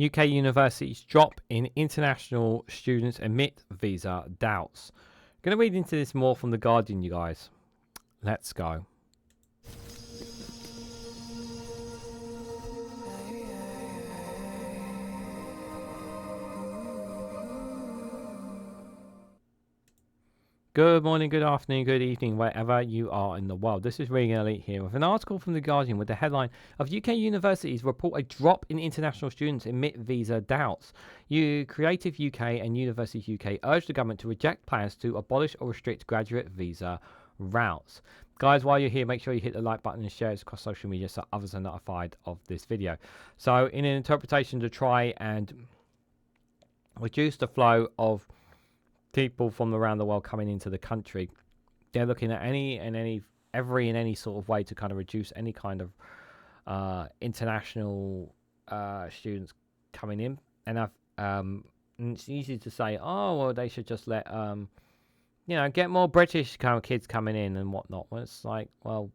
UK universities drop in international students amid visa doubts. Going to read into this more from The Guardian, you guys. Let's go. Good morning, good afternoon, good evening, wherever you are in the world. This is Reganelite here with an article from The Guardian with the headline of UK universities report a drop in international students amid visa doubts. Creative UK and Universities UK urge the government to reject plans to abolish or restrict graduate visa routes. Guys, while you're here, make sure you hit the like button and share it across social media so others are notified of this video. So in an interpretation to try and reduce the flow of people from around the world coming into the country, they're looking at every sort of way to kind of reduce any kind of international students coming in. And it's easy to say, oh well, they should just let get more British kind of kids coming in and whatnot. Well, it's like, well,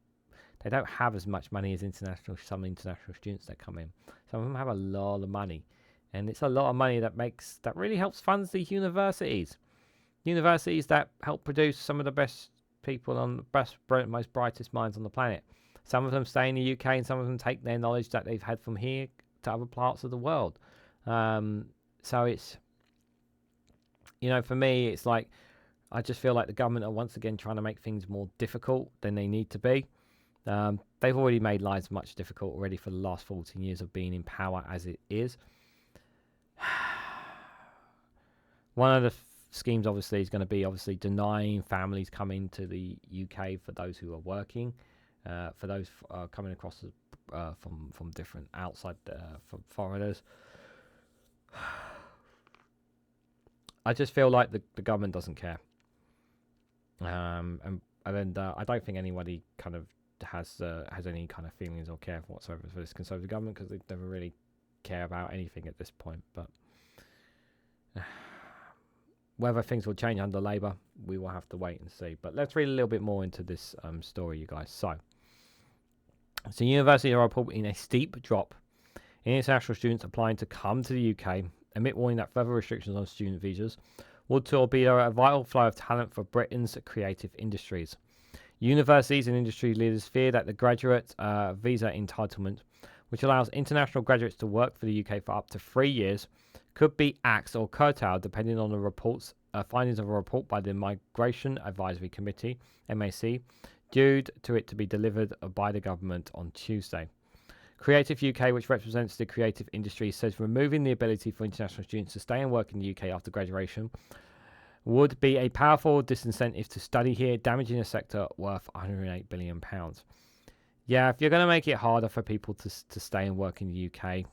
they don't have as much money as some international students that come in. Some of them have a lot of money, and it's a lot of money that really helps fund these universities. Universities that help produce some of the best people on the most brightest minds on the planet. Some of them stay in the UK, and some of them take their knowledge that they've had from here to other parts of the world. So it's, for me, it's like, I just feel like the government are once again trying to make things more difficult than they need to be. They've already made lives much difficult already for the last 14 years of being in power as it is. One of the schemes obviously is going to be denying families coming to the UK for those who are working, for those coming across from different outside from foreigners. I just feel like the government doesn't care, and I don't think anybody kind of has any kind of feelings or care whatsoever for this Conservative government, because they never really care about anything at this point. But whether things will change under Labour, we will have to wait and see. But let's read a little bit more into this story, you guys. So universities are reporting a steep drop in international students applying to come to the UK, amid warning that further restrictions on student visas would torpedo a vital flow of talent for Britain's creative industries. Universities and industry leaders fear that the graduate visa entitlement, which allows international graduates to work for the UK for up to 3 years, could be axed or curtailed depending on the findings of a report by the Migration Advisory Committee, MAC, due to it to be delivered by the government on Tuesday. Creative UK, which represents the creative industry, says removing the ability for international students to stay and work in the UK after graduation would be a powerful disincentive to study here, damaging a sector worth £108 billion. Yeah, if you're going to make it harder for people to stay and work in the UK,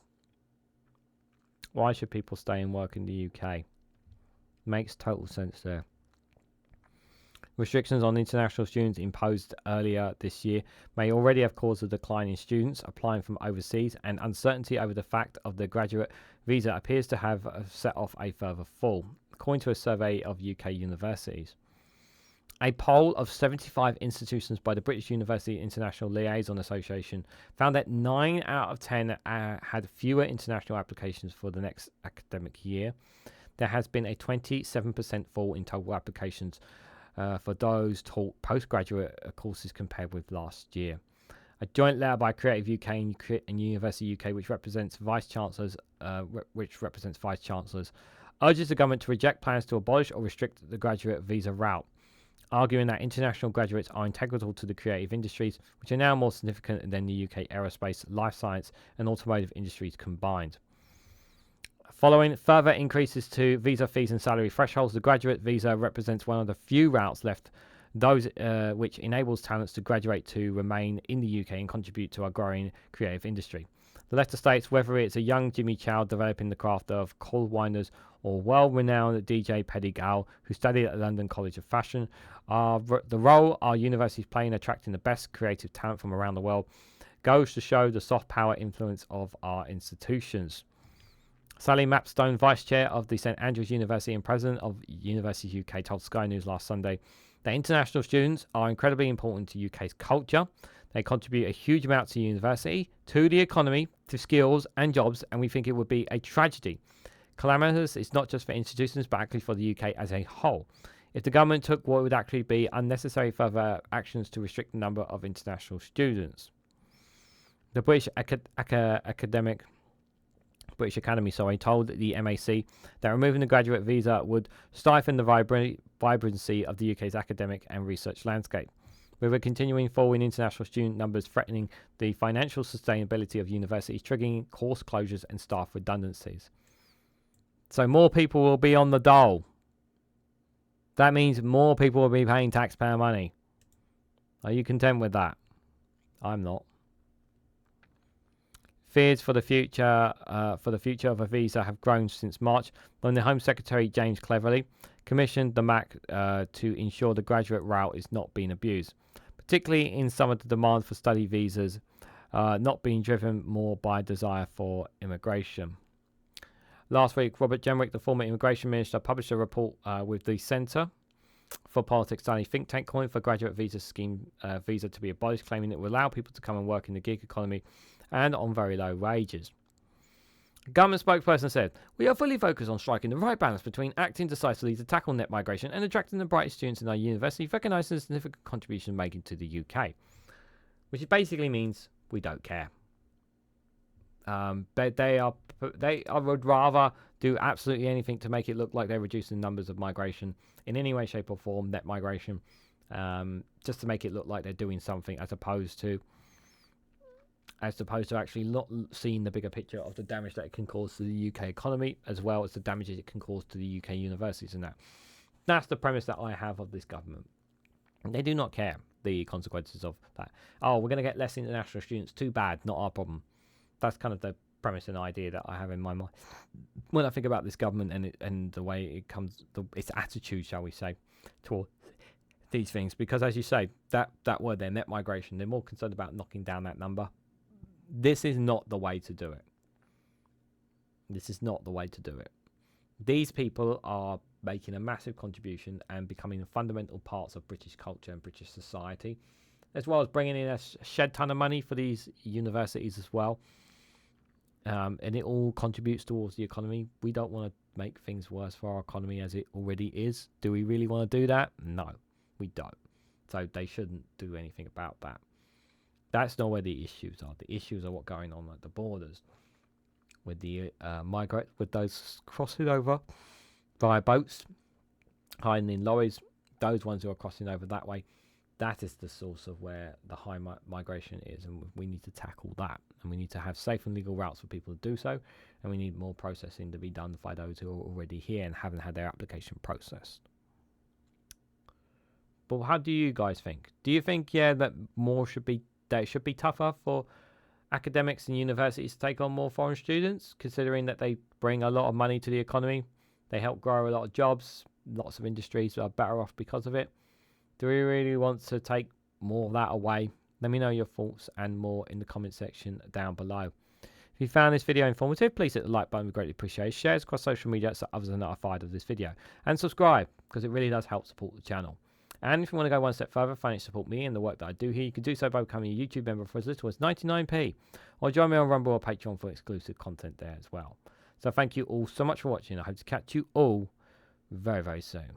why should people stay and work in the UK? Makes total sense there. Restrictions on international students imposed earlier this year may already have caused a decline in students applying from overseas, and uncertainty over the fact of the graduate visa appears to have set off a further fall, according to a survey of UK universities. A poll of 75 institutions by the British University International Liaison Association found that 9 out of 10 had fewer international applications for the next academic year. There has been a 27% fall in total applications for those taught postgraduate courses compared with last year. A joint letter by Creative UK and University UK, which represents vice chancellors, urges the government to reject plans to abolish or restrict the graduate visa route, arguing that international graduates are integral to the creative industries, which are now more significant than the UK aerospace, life science, and automotive industries combined. Following further increases to visa fees and salary thresholds, the graduate visa represents one of the few routes left, those which enables talents to graduate to remain in the UK and contribute to our growing creative industry. The letter states whether it's a young Jimmy Chow developing the craft of cold winders or well-renowned DJ Paddy Gow, who studied at the London College of Fashion, the role our universities play in attracting the best creative talent from around the world goes to show the soft power influence of our institutions. Sally Mapstone, Vice Chair of the St Andrews University and President of University UK, told Sky News last Sunday that international students are incredibly important to UK's culture. They contribute a huge amount to the university, to the economy, to skills and jobs, and we think it would be a tragedy. Calamitous is not just for institutions, but actually for the UK as a whole. If the government took what would actually be unnecessary further actions to restrict the number of international students. The British Academy told the MAC that removing the graduate visa would stifle the vibrancy of the UK's academic and research landscape, with a continuing fall in international student numbers threatening the financial sustainability of universities, triggering course closures and staff redundancies. So more people will be on the dole. That means more people will be paying taxpayer money. Are you content with that? I'm not. Fears for the future of a visa have grown since March, when the Home Secretary James Cleverly commissioned the MAC to ensure the graduate route is not being abused, particularly in some of the demand for study visas not being driven more by desire for immigration. Last week, Robert Jenrick, the former immigration minister, published a report with the Centre for Politics Study think tank calling for graduate visa scheme visa to be abolished, claiming it will allow people to come and work in the gig economy and on very low wages. The government spokesperson said, "We are fully focused on striking the right balance between acting decisively to tackle net migration and attracting the brightest students in our university, recognising the significant contribution making to the UK," which basically means we don't care. They would rather do absolutely anything to make it look like they're reducing the numbers of migration in any way, shape, or form, net migration, just to make it look like they're doing something, as opposed to actually not seeing the bigger picture of the damage that it can cause to the UK economy, as well as the damages it can cause to the UK universities. And that's the premise that I have of this government. They do not care the consequences of that. Oh, we're going to get less international students. Too bad, not our problem. That's kind of the premise and idea that I have in my mind when I think about this government and the way it comes, its attitude, shall we say, toward these things. Because as you say, that word there, net migration, they're more concerned about knocking down that number. This is not the way to do it. This is not the way to do it. These people are making a massive contribution and becoming fundamental parts of British culture and British society, as well as bringing in a shed ton of money for these universities as well. And it all contributes towards the economy. We don't want to make things worse for our economy as it already is. Do we really want to do that? No, we don't. So they shouldn't do anything about that. That's not where the issues are. The issues are what's going on at the borders with the migrants, with those crossing over via boats, hiding in lorries, those ones who are crossing over that way. That is the source of where the high migration is, and we need to tackle that. And we need to have safe and legal routes for people to do so, and we need more processing to be done by those who are already here and haven't had their application processed. But how do you guys think? Do you think, that it should be tougher for academics and universities to take on more foreign students, considering that they bring a lot of money to the economy, they help grow a lot of jobs, lots of industries are better off because of it? Do we really want to take more of that away? Let me know your thoughts and more in the comment section down below. If you found this video informative, please hit the like button, we greatly appreciate it. Share it across social media so others are notified of this video. And subscribe, because it really does help support the channel. And if you want to go one step further, financially support me and the work that I do here, you can do so by becoming a YouTube member for as little as 99p. Or join me on Rumble or Patreon for exclusive content there as well. So thank you all so much for watching. I hope to catch you all very, very soon.